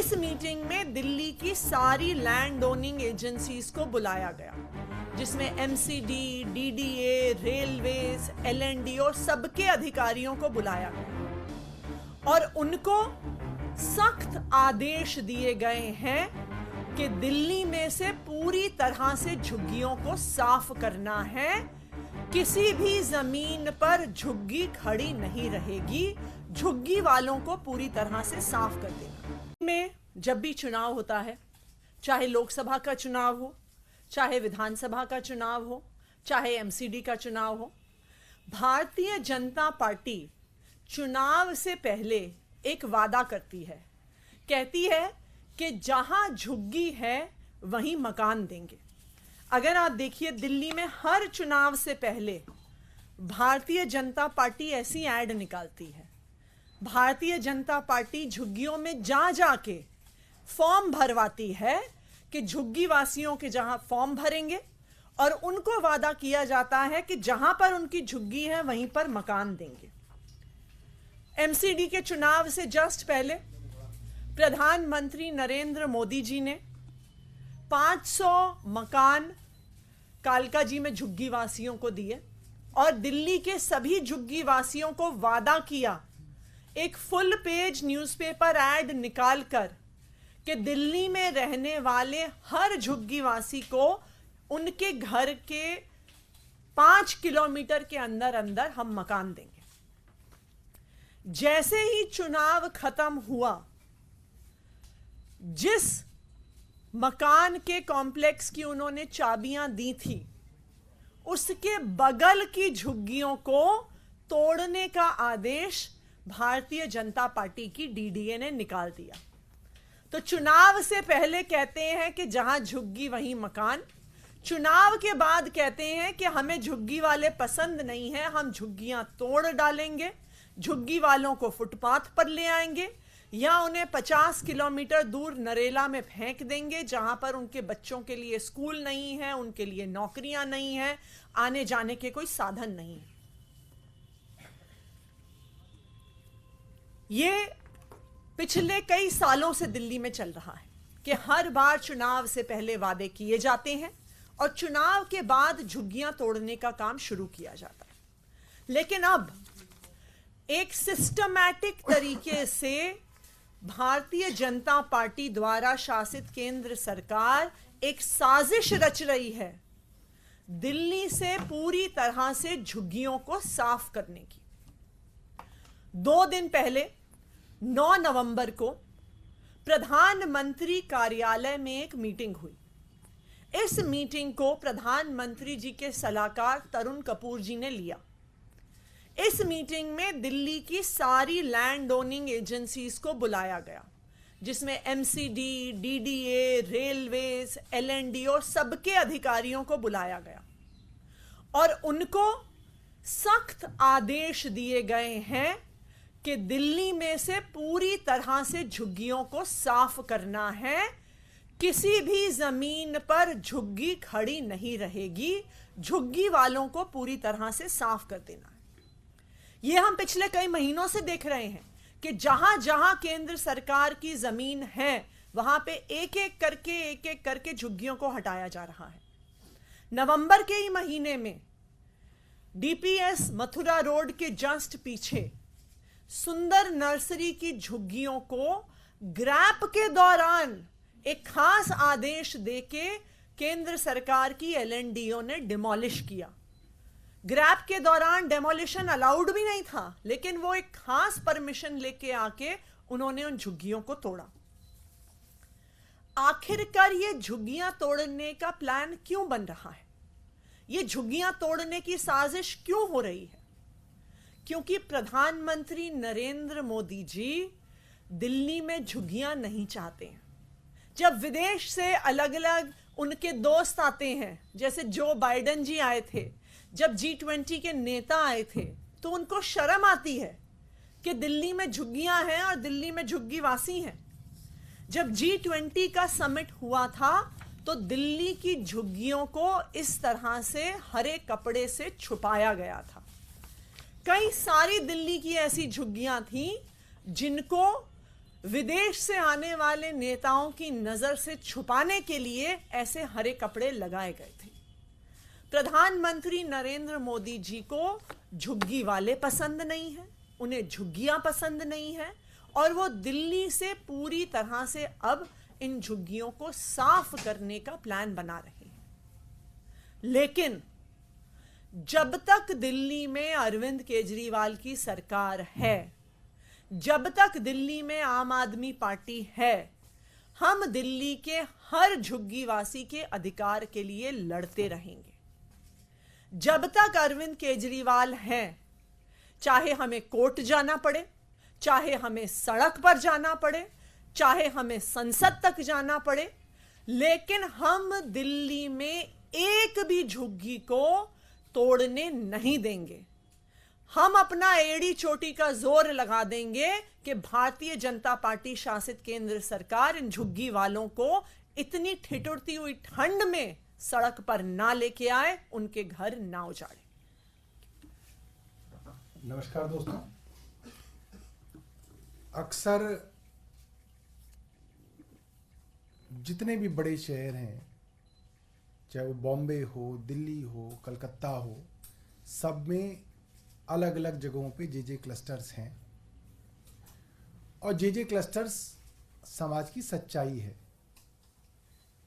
इस मीटिंग में दिल्ली की सारी लैंड ओनिंग एजेंसीज को बुलाया गया, जिसमें एमसीडी, डीडीए, रेलवेज, एलएनडी और सबके अधिकारियों को बुलाया गया और उनको सख्त आदेश दिए गए हैं कि दिल्ली में से पूरी तरह से झुग्गियों को साफ करना है। किसी भी जमीन पर झुग्गी खड़ी नहीं रहेगी, झुग्गी वालों को पूरी तरह से साफ कर देना। में जब भी चुनाव होता है, चाहे लोकसभा का चुनाव हो, चाहे विधानसभा का चुनाव हो, चाहे एमसीडी का चुनाव हो, भारतीय जनता पार्टी चुनाव से पहले एक वादा करती है, कहती है कि जहां झुग्गी है वहीं मकान देंगे। अगर आप देखिए, दिल्ली में हर चुनाव से पहले भारतीय जनता पार्टी ऐसी ऐड निकालती है। भारतीय जनता पार्टी झुग्गियों में जा जाके फॉर्म भरवाती है कि झुग्गी वासियों के जहां फॉर्म भरेंगे और उनको वादा किया जाता है कि जहां पर उनकी झुग्गी है वहीं पर मकान देंगे। एमसीडी के चुनाव से जस्ट पहले प्रधानमंत्री नरेंद्र मोदी जी ने 500 मकान कालका जी में झुग्गी वासियों को दिए और दिल्ली के सभी झुग्गी वासियों को वादा किया, एक फुल पेज न्यूज़पेपर ऐड निकालकर, कि दिल्ली में रहने वाले हर झुग्गी वासी को उनके घर के 5 किलोमीटर के अंदर अंदर हम मकान देंगे। जैसे ही चुनाव खत्म हुआ, जिस मकान के कॉम्प्लेक्स की उन्होंने चाबियां दी थी, उसके बगल की झुग्गियों को तोड़ने का आदेश भारतीय जनता पार्टी की डीडीए ने निकाल दिया। तो चुनाव से पहले कहते हैं कि जहां झुग्गी वहीं मकान, चुनाव के बाद कहते हैं कि हमें झुग्गी वाले पसंद नहीं है, हम झुग्गियां तोड़ डालेंगे, झुग्गी वालों को फुटपाथ पर ले आएंगे या उन्हें 50 किलोमीटर दूर नरेला में फेंक देंगे, जहां पर उनके बच्चों के लिए स्कूल नहीं है, उनके लिए नौकरियां नहीं है, आने जाने के कोई साधन नहीं है। ये पिछले कई सालों से दिल्ली में चल रहा है कि हर बार चुनाव से पहले वादे किए जाते हैं और चुनाव के बाद झुग्गियां तोड़ने का काम शुरू किया जाता है। लेकिन अब एक सिस्टमैटिक तरीके से भारतीय जनता पार्टी द्वारा शासित केंद्र सरकार एक साजिश रच रही है दिल्ली से पूरी तरह से झुग्गियों को साफ करने की। 2 दिन पहले 9 नवंबर को प्रधानमंत्री कार्यालय में एक मीटिंग हुई। इस मीटिंग को प्रधानमंत्री जी के सलाहकार तरुण कपूर जी ने लिया। इस मीटिंग में दिल्ली की सारी लैंड ओनिंग एजेंसीज को बुलाया गया, जिसमें एमसीडी, डीडीए, रेलवेज, एलएनडी और सबके अधिकारियों को बुलाया गया और उनको सख्त आदेश दिए गए हैं कि दिल्ली में से पूरी तरह से झुग्गियों को साफ करना है। किसी भी जमीन पर झुग्गी खड़ी नहीं रहेगी, झुग्गी वालों को पूरी तरह से साफ कर देना है। ये हम पिछले कई महीनों से देख रहे हैं कि जहां जहां केंद्र सरकार की जमीन है वहां पे एक एक करके झुग्गियों को हटाया जा रहा है। नवंबर के ही महीने में डीपीएस मथुरा रोड के जस्ट पीछे सुंदर नर्सरी की झुग्गियों को ग्रैप के दौरान एक खास आदेश देके केंद्र सरकार की एलएनडीओ ने डिमोलिश किया। ग्रैप के दौरान डेमोलिशन अलाउड भी नहीं था, लेकिन वो एक खास परमिशन लेके आके उन्होंने उन झुग्गियों को तोड़ा। आखिरकार ये झुग्गियां तोड़ने का प्लान क्यों बन रहा है? ये झुग्गियां तोड़ने की साजिश क्यों हो रही है? क्योंकि प्रधानमंत्री नरेंद्र मोदी जी दिल्ली में झुग्गियां नहीं चाहते हैं। जब विदेश से अलग अलग उनके दोस्त आते हैं, जैसे जो बाइडेन जी आए थे, जब G20 के नेता आए थे, तो उनको शर्म आती है कि दिल्ली में झुग्गियां हैं और दिल्ली में झुग्गी वासी हैं। जब G20 का समिट हुआ था तो दिल्ली की झुग्गियों को इस तरह से हरे कपड़े से छुपाया गया था। कई सारी दिल्ली की ऐसी झुग्गियां थीं जिनको विदेश से आने वाले नेताओं की नजर से छुपाने के लिए ऐसे हरे कपड़े लगाए गए थे। प्रधानमंत्री नरेंद्र मोदी जी को झुग्गी वाले पसंद नहीं है, उन्हें झुग्गियां पसंद नहीं है और वो दिल्ली से पूरी तरह से अब इन झुग्गियों को साफ करने का प्लान बना रहे हैं। लेकिन जब तक दिल्ली में अरविंद केजरीवाल की सरकार है, जब तक दिल्ली में आम आदमी पार्टी है, हम दिल्ली के हर झुग्गीवासी के अधिकार के लिए लड़ते रहेंगे। जब तक अरविंद केजरीवाल हैं, चाहे हमें कोर्ट जाना पड़े, चाहे हमें सड़क पर जाना पड़े, चाहे हमें संसद तक जाना पड़े, लेकिन हम दिल्ली में एक भी झुग्गी को तोड़ने नहीं देंगे। हम अपना एड़ी चोटी का जोर लगा देंगे कि भारतीय जनता पार्टी शासित केंद्र सरकार इन झुग्गी वालों को इतनी ठिठुरती हुई ठंड में सड़क पर ना लेके आए, उनके घर ना उजाड़े। नमस्कार दोस्तों, अक्सर जितने भी बड़े शहर हैं, चाहे वो बॉम्बे हो, दिल्ली हो, कलकत्ता हो, सब में अलग अलग जगहों पे जे क्लस्टर्स हैं और जे क्लस्टर्स समाज की सच्चाई है।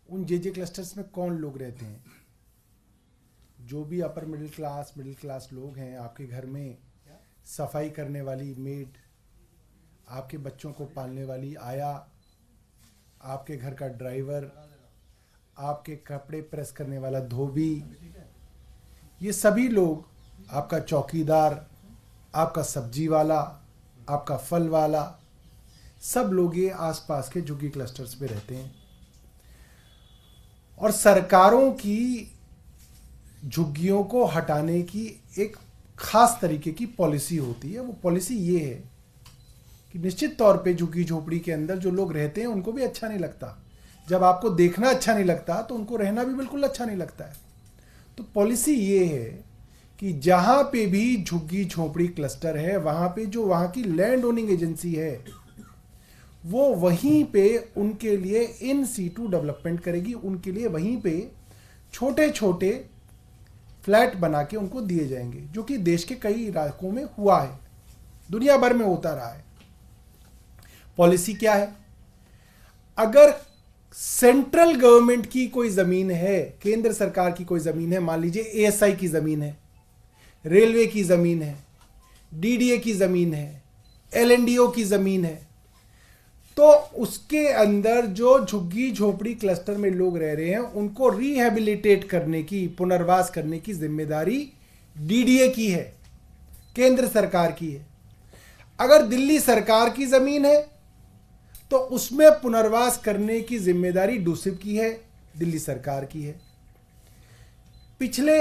उन जे क्लस्टर्स में कौन लोग रहते हैं? जो भी अपर मिडिल क्लास लोग हैं, आपके घर में सफाई करने वाली मेड, आपके बच्चों को पालने वाली आया, आपके घर का ड्राइवर, आपके कपड़े प्रेस करने वाला धोबी, ये सभी लोग, आपका चौकीदार, आपका सब्जी वाला, आपका फल वाला, सब लोग ये आसपास के झुग्गी क्लस्टर्स पे रहते हैं। और सरकारों की झुग्गियों को हटाने की एक खास तरीके की पॉलिसी होती है। वो पॉलिसी ये है कि निश्चित तौर पे झुग्गी झोपड़ी के अंदर जो लोग रहते हैं उनको भी अच्छा नहीं लगता। जब आपको देखना अच्छा नहीं लगता तो उनको रहना भी बिल्कुल अच्छा नहीं लगता है। तो पॉलिसी ये है कि जहां पे भी झुग्गी झोपड़ी क्लस्टर है, वहां पे जो वहां की लैंड ओनिंग एजेंसी है वो वहीं पे उनके लिए इन सीटू डेवलपमेंट करेगी। उनके लिए वहीं पे छोटे छोटे फ्लैट बना के उनको दिए जाएंगे, जो कि देश के कई इलाकों में हुआ है, दुनिया भर में होता रहा है। पॉलिसी क्या है? अगर सेंट्रल गवर्नमेंट की कोई जमीन है, केंद्र सरकार की कोई जमीन है, मान लीजिए एएसआई की जमीन है, रेलवे की जमीन है, डीडीए की जमीन है, एलएनडीओ की जमीन है, तो उसके अंदर जो झुग्गी झोपड़ी क्लस्टर में लोग रह रहे हैं उनको रिहेबिलिटेट करने की, पुनर्वास करने की जिम्मेदारी डीडीए की है, केंद्र सरकार की है। अगर दिल्ली सरकार की जमीन है तो उसमें पुनर्वास करने की जिम्मेदारी डूसिब की है, दिल्ली सरकार की है। पिछले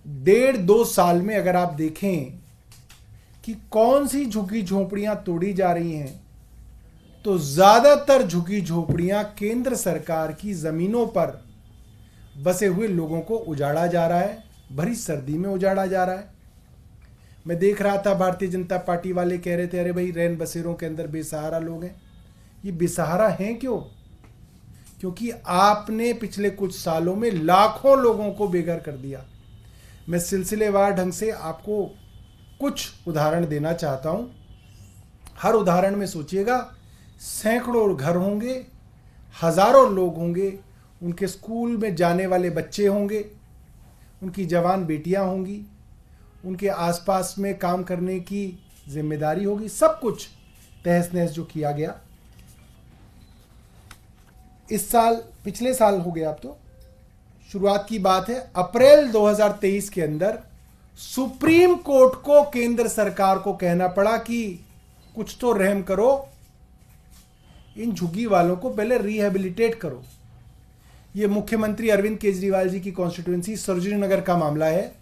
1.5-2 साल में अगर आप देखें कि कौन सी झुग्गी झोपड़ियां तोड़ी जा रही हैं, तो ज्यादातर झुग्गी झोपड़ियां केंद्र सरकार की जमीनों पर बसे हुए लोगों को उजाड़ा जा रहा है, भरी सर्दी में उजाड़ा जा रहा है। मैं देख रहा था भारतीय जनता पार्टी वाले कह रहे थे, अरे भाई रैन बसेरों के अंदर बेसहारा लोग हैं। ये बेसहारा हैं क्यों? क्योंकि आपने पिछले कुछ सालों में लाखों लोगों को बेघर कर दिया। मैं सिलसिलेवार ढंग से आपको कुछ उदाहरण देना चाहता हूं। हर उदाहरण में सोचिएगा, सैकड़ों घर होंगे, हजारों लोग होंगे, उनके स्कूल में जाने वाले बच्चे होंगे, उनकी जवान बेटियां होंगी, उनके आसपास में काम करने की जिम्मेदारी होगी। सब कुछ तहस नहस जो किया गया इस साल, पिछले साल हो गया, अब तो शुरुआत की बात है, अप्रैल 2023 के अंदर सुप्रीम कोर्ट को केंद्र सरकार को कहना पड़ा कि कुछ तो रहम करो, इन झुग्गी वालों को पहले रिहेबिलिटेट करो। यह मुख्यमंत्री अरविंद केजरीवाल जी की कॉन्स्टिट्यूएंसी सरोजिनी नगर का मामला है,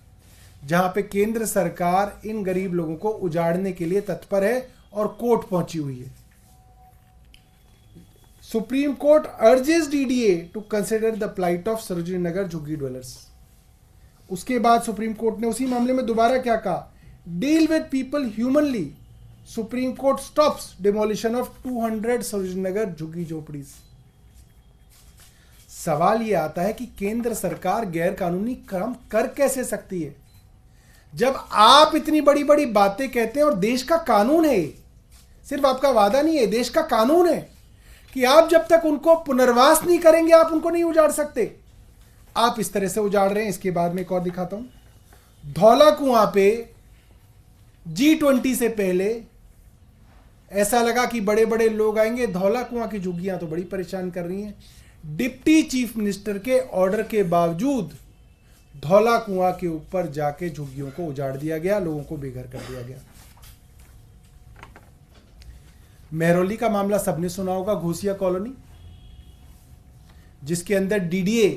जहां पे केंद्र सरकार इन गरीब लोगों को उजाड़ने के लिए तत्पर है और कोर्ट पहुंची हुई है। Supreme court urges DDA to consider the plight of Sarojini Nagar jhuggi dwellers. उसके बाद सुप्रीम कोर्ट ने उसी मामले में दोबारा क्या कहा? Deal with people humanly supreme court stops demolition of 200 Sarojnagar झुग्गी झोपड़ीज। सवाल यह आता है कि केंद्र सरकार गैर कानूनी काम कर कैसे सकती है जब आप इतनी बड़ी बड़ी बातें कहते हैं और देश का कानून है, सिर्फ आपका वादा नहीं है, देश का कानून है कि आप जब तक उनको पुनर्वास नहीं करेंगे आप उनको नहीं उजाड़ सकते। आप इस तरह से उजाड़ रहे हैं। इसके बाद में एक और दिखाता हूं। धौला कुआं पे G20 से पहले ऐसा लगा कि बड़े बड़े लोग आएंगे, धौला कुआं की झुग्गियां तो बड़ी परेशान कर रही हैं। डिप्टी चीफ मिनिस्टर के ऑर्डर के बावजूद धौला कुआं के ऊपर जाके झुग्गियों को उजाड़ दिया गया, लोगों को बेघर कर दिया गया। मेहरौली का मामला सबने सुना होगा, घोसिया कॉलोनी, जिसके अंदर डीडीए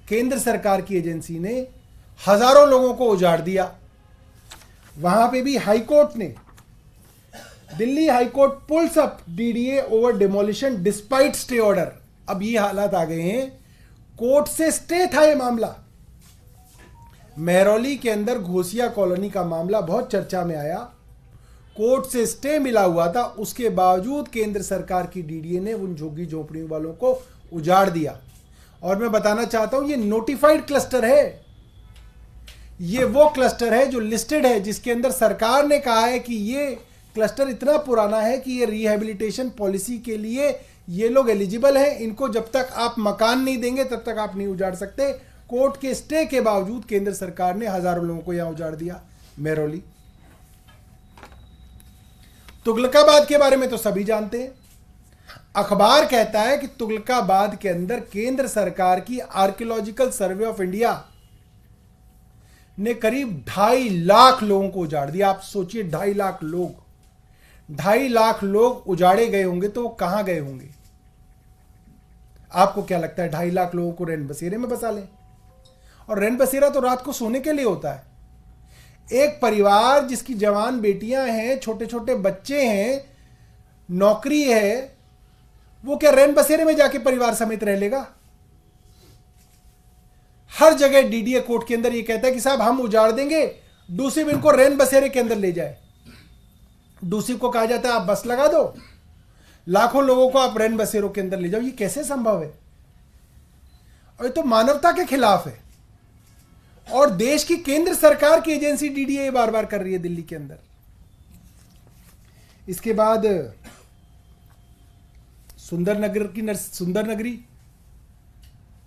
केंद्र सरकार की एजेंसी ने हजारों लोगों को उजाड़ दिया। वहां पे भी हाईकोर्ट ने, Delhi high court pulls up DDA over demolition despite stay order. अब ये हालात आ गए हैं, कोर्ट से स्टे था ये मामला। मेहरौली के अंदर घोसिया कॉलोनी का मामला बहुत चर्चा में आया, कोर्ट से स्टे मिला हुआ था, उसके बावजूद केंद्र सरकार की डीडीए ने उन झुग्गी झोपड़ियों वालों को उजाड़ दिया। और मैं बताना चाहता हूं ये नोटिफाइड क्लस्टर है, ये वो क्लस्टर है जो लिस्टेड है, जिसके अंदर सरकार ने कहा है कि ये क्लस्टर इतना पुराना है कि ये रिहैबिलिटेशन पॉलिसी के लिए ये लोग एलिजिबल हैं, इनको जब तक आप मकान नहीं देंगे तब तक आप नहीं उजाड़ सकते। कोर्ट के स्टे के बावजूद केंद्र सरकार ने हजारों लोगों को यहां उजाड़ दिया। मेहरौली, तुगलकाबाद के बारे में तो सभी जानते हैं। अखबार कहता है कि तुगलकाबाद के अंदर केंद्र सरकार की आर्कियोलॉजिकल सर्वे ऑफ इंडिया ने करीब 2.5 लाख लोगों को उजाड़ दिया। आप सोचिए 2.5 लाख लोग, 2.5 लाख लोग उजाड़े गए होंगे तो वो कहां गए होंगे? आपको क्या लगता है 2.5 लाख लोगों को रैन बसेरे में बसा लें? और रैन बसेरा तो रात को सोने के लिए होता है। एक परिवार जिसकी जवान बेटियां हैं, छोटे छोटे बच्चे हैं, नौकरी है, वो क्या रैन बसेरे में जाके परिवार समेत रह लेगा? हर जगह डीडीए कोर्ट के अंदर ये कहता है कि साहब हम उजाड़ देंगे, डूसिब इनको रैन बसेरे के अंदर ले जाए। डूसिब को कहा जाता है आप बस लगा दो, लाखों लोगों को आप रैन बसेरों के अंदर ले जाओ। ये कैसे संभव है? और ये तो मानवता के खिलाफ है। और देश की केंद्र सरकार की एजेंसी डीडीए बार बार कर रही है दिल्ली के अंदर। इसके बाद सुंदरनगरी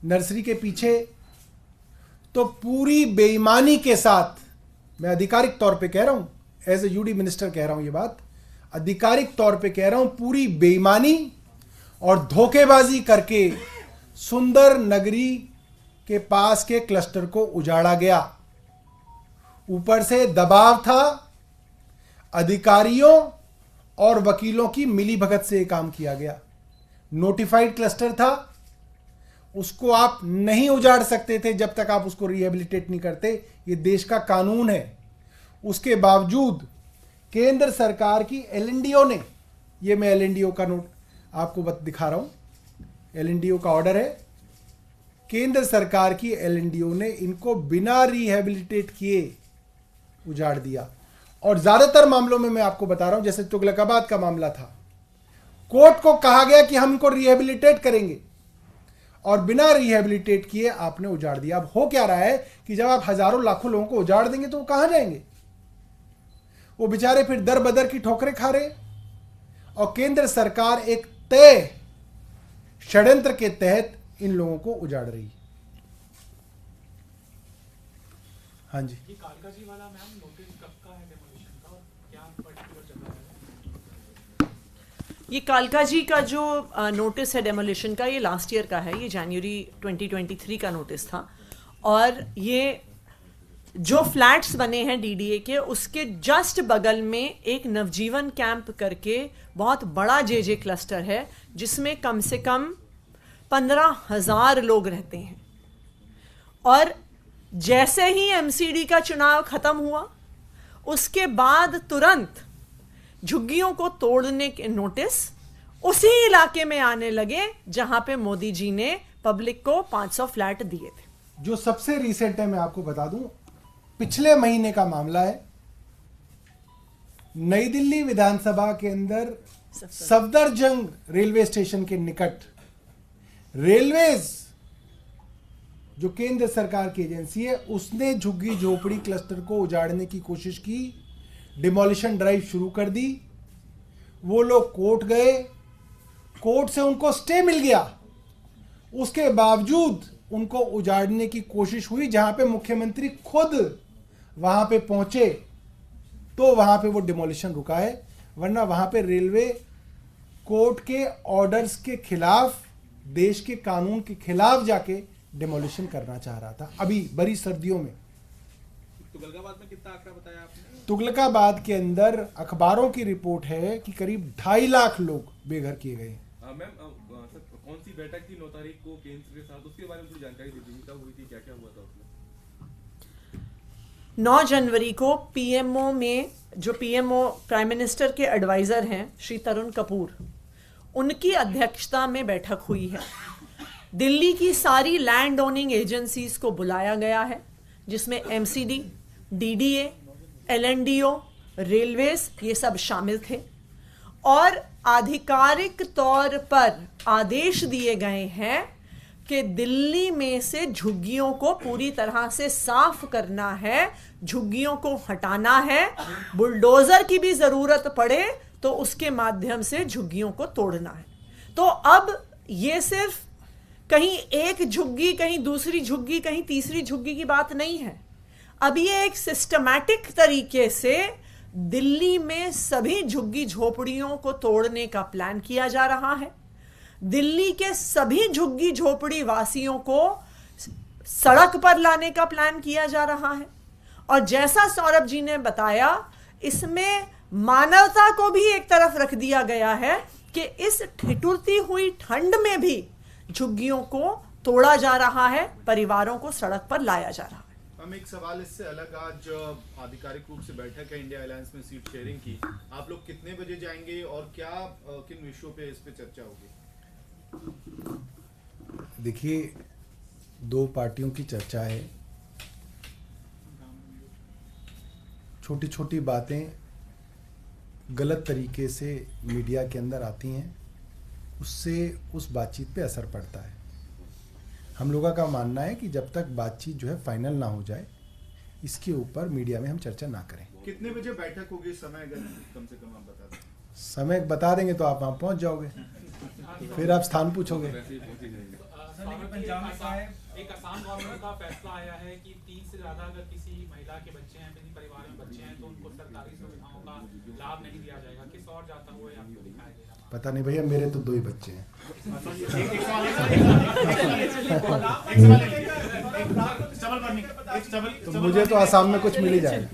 नर्सरी के पीछे तो पूरी बेईमानी के साथ, मैं आधिकारिक तौर पे कह रहा हूं, एज ए यूडी मिनिस्टर कह रहा हूं, ये बात आधिकारिक तौर पे कह रहा हूं, पूरी बेईमानी और धोखेबाजी करके सुंदरनगरी के पास के क्लस्टर को उजाड़ा गया। ऊपर से दबाव था, अधिकारियों और वकीलों की मिलीभगत से काम किया गया। नोटिफाइड क्लस्टर था, उसको आप नहीं उजाड़ सकते थे जब तक आप उसको रिहेबिलिटेट नहीं करते। ये देश का कानून है। उसके बावजूद केंद्र सरकार की एलएनडीओ ने, ये मैं एलएनडीओ का नोट आपको दिखा रहा हूं, एलएनडीओ का ऑर्डर है, केंद्र सरकार की एलएनडीओ ने इनको बिना रिहेबिलिटेट किए उजाड़ दिया। और ज्यादातर मामलों में मैं आपको बता रहा हूं, जैसे तुगलकाबाद का मामला था, कोर्ट को कहा गया कि हम इनको रिहेबिलिटेट करेंगे और बिना रिहेबिलिटेट किए आपने उजाड़ दिया। अब हो क्या रहा है कि जब आप हजारों लाखों लोगों को उजाड़ देंगे तो वो कहां जाएंगे? वो बेचारे फिर दर बदर की ठोकरें खा रहे। और केंद्र सरकार एक तय षड्यंत्र के तहत इन लोगों को उजाड़ रही है। हाँ जी, ये कालकाजी वाला मैम नोटिस कब का है डेमोलिशन का और क्या पर्टिकुलर जगह है? ये कालकाजी का जो नोटिस है डेमोलिशन का, ये लास्ट ईयर का है, ये जनवरी 2023 का नोटिस था। और ये जो फ्लैट्स बने हैं डीडीए के, उसके जस्ट बगल में एक नवजीवन कैंप करके बहुत बड़ा जेजे क्लस्टर है, जिसमें कम से कम 15,000 लोग रहते हैं। और जैसे ही एमसीडी का चुनाव खत्म हुआ, उसके बाद तुरंत झुग्गियों को तोड़ने के नोटिस उसी इलाके में आने लगे जहां पे मोदी जी ने पब्लिक को 500 फ्लैट दिए थे। जो सबसे रिसेंट है, मैं आपको बता दूं, पिछले महीने का मामला है। नई दिल्ली विधानसभा के अंदर सफदरजंग रेलवे स्टेशन के निकट रेलवेज जो केंद्र सरकार की एजेंसी है उसने झुग्गी झोपड़ी क्लस्टर को उजाड़ने की कोशिश की, डिमोलिशन ड्राइव शुरू कर दी। वो लोग कोर्ट गए, कोर्ट से उनको स्टे मिल गया, उसके बावजूद उनको उजाड़ने की कोशिश हुई। जहां पे मुख्यमंत्री खुद वहां पे पहुंचे तो वहां पे वो डिमोलिशन रुका है, वरना वहां पे रेलवे कोर्ट के ऑर्डर्स के खिलाफ, देश के कानून के खिलाफ जाके डिमोलिशन करना चाह रहा था अभी बड़ी सर्दियों में। तुगलकाबाद में कितना आंकड़ा बताया आपने? तुगलकाबाद के अंदर अखबारों की रिपोर्ट है कि करीब 2.5 लाख लोग बेघर किए गए। मैम सर कौन सी बैठक थी 9 तारीख को केंद्र के साथ, उसके बारे में थोड़ी जानकारी दीजिए, कब हुई थी, क्या क्या हुआ था उसमें? 9 जनवरी को पीएमओ में, जो पीएमओ प्राइम मिनिस्टर के एडवाइजर हैं श्री तरुण कपूर, उनकी अध्यक्षता में बैठक हुई है। दिल्ली की सारी लैंड ओनिंग एजेंसीज को बुलाया गया है, जिसमें एमसीडी, डीडीए, एलएनडीओ, रेलवेज ये सब शामिल थे, और आधिकारिक तौर पर आदेश दिए गए हैं कि दिल्ली में से झुग्गियों को पूरी तरह से साफ करना है, झुग्गियों को हटाना है, बुलडोजर की भी जरूरत पड़े तो उसके माध्यम से झुग्गियों को तोड़ना है। तो अब ये सिर्फ कहीं एक झुग्गी, कहीं दूसरी झुग्गी, कहीं तीसरी झुग्गी की बात नहीं है। अब ये एक सिस्टमैटिक तरीके से दिल्ली में सभी झुग्गी झोपड़ियों को तोड़ने का प्लान किया जा रहा है। दिल्ली के सभी झुग्गी झोपड़ी वासियों को सड़क पर लाने का प्लान किया जा रहा है। और जैसा सौरभ जी ने बताया, इसमें मानवता को भी एक तरफ रख दिया गया है कि इस ठिठुरती हुई ठंड में भी झुग्गियों को तोड़ा जा रहा है, परिवारों को सड़क पर लाया जा रहा है। हम एक सवाल इससे अलग, आज आधिकारिक रूप से बैठक है इंडिया अलायंस में सीट शेयरिंग की, आप लोग कितने बजे जाएंगे और क्या किन विषयों पे इस पे चर्चा होगी? देखिए, 2 पार्टियों की चर्चा है, छोटी छोटी बातें गलत तरीके से मीडिया के अंदर आती हैं, उससे उस बातचीत पे असर पड़ता है। हम लोगों का मानना है कि जब तक बातचीत जो है फाइनल ना हो जाए, इसके ऊपर मीडिया में हम चर्चा ना करें। कितने बजे बैठक होगी, समय अगर कम से कम आप बता दें? समय बता देंगे तो आप वहाँ पहुँच जाओगे, फिर आप स्थान पूछोगे। एक असम गवर्नमेंट का फैसला आया है कि 3 से ज्यादा अगर किसी महिला के बच्चे हैं, किसी परिवार में बच्चे हैं, तो उनको सरकारी सुविधाओं का लाभ नहीं दिया जाएगा। किस और जाता हुआ आपको दिखाई दे रहा? पता नहीं भैया, मेरे तो 2 ही बच्चे हैं। तो मुझे तो आसाम में कुछ मिल ही जाएगा।